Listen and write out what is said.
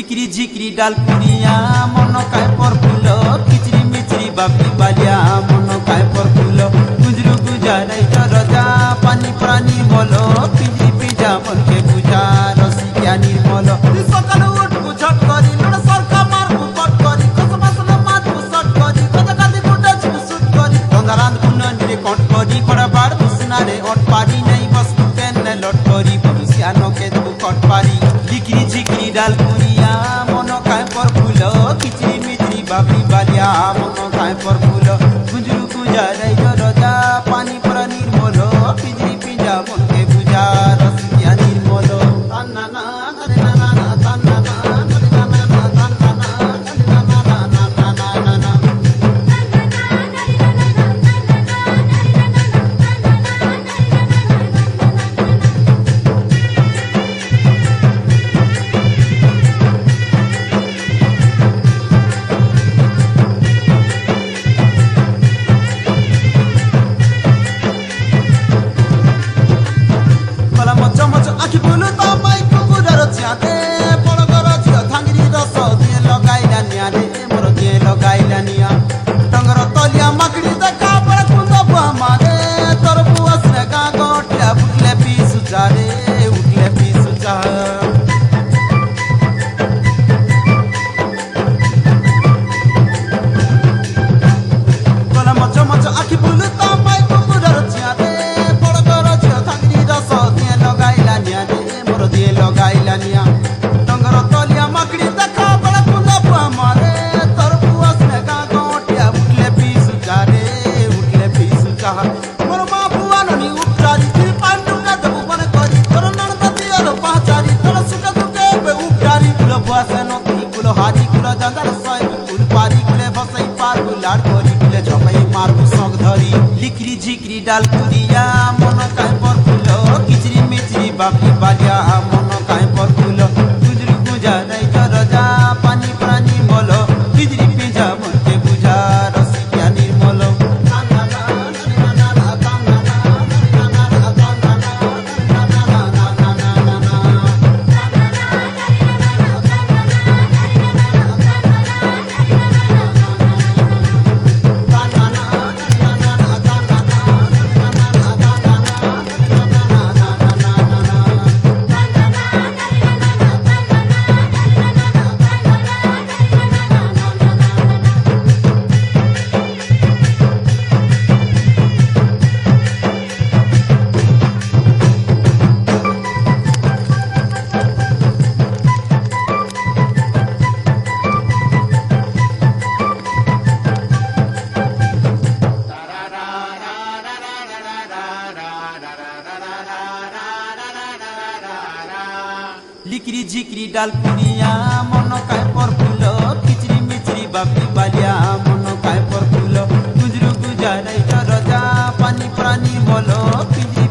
लिकरी झिकरी डाल पुरिया मन काय पर फूल किचरी मिचरी बापी बालिया मन काय पर फूल गुजरू गुजाराई रजा पानी प्राणी बोलो पिंजरी पिजा मन के बुझा रसी क्या निर्मल सकाल उठ बुझट करी लड़ सरका मार बुपट करी कस मसल मात बुसट करी कस काली गुटा छुसुट करी रंगारांद कुनन रे कट करी कड़ा बाड़ दुसना रे अट पारी नहीं बस कुटेन ने लट करी भविष्य नो के तू कट पारी लिकरी झिकरी डाल पुरिया मन काय पर फूल किचरी मिचरी बापी बालिया मन काय पर फूल गुजरू गुजाराई रजा पानी पर निर्मल पिंजरी पिंजा मन के बुझा रसिया निर्मल ताना ना रे ना ना ताना ना रे ना ना ताना ना रे ना ना ना ना चमच आखि बुलु त माई कुकुर छ्याते पड़गर झियो थांगरी रस दिए लगाइला नियारे मोर दिए लगाइला निया टंगर तलिया माकड़ी देखा बड़ कुंद मारे तोर बुआस रे गा गोटिया उठले पी सुचारे उठले पी सुचा चमच आखि बुलु त माई कुकुर छ्याते पड़गर झियो थांगरी रस दिए लगाइला नियारे मोर दिए लगाइला निया टंगर तलिया माकड़ी देखा बड़ा कुंद मारे तोर बुआस रे गा गोटिया उठले पी सुचारे उठले पी सुचा मोर मा बुआ ननी उपचारी ती पांडु का जब बन करी तोर नणपति और पाचारी तोर सुका दुके बे उपचारी कुल बुआस नती कुल हारी कुल जंदर सय कुल पारी कुले बसई पार गुलाड करी कुले झपई मारु सग धरी लिकरी झिकरी डाल पुरिया मन काय पर फूल किचरी मिचरी बापी बालिया मन काय पर फूल गुजरू गुजाराई रजा पानी प्राणी बोल पिंजरी पिंजा मन के बुझा रसी क्या निर्मल लिकरी झिकरी डाल पुरिया मन काय पर फूल किचरी मिचरी बापी बालिया मन काय पर फूल गुजरू गुजाराई रजा पानी प्राणी बोलो पिंजरी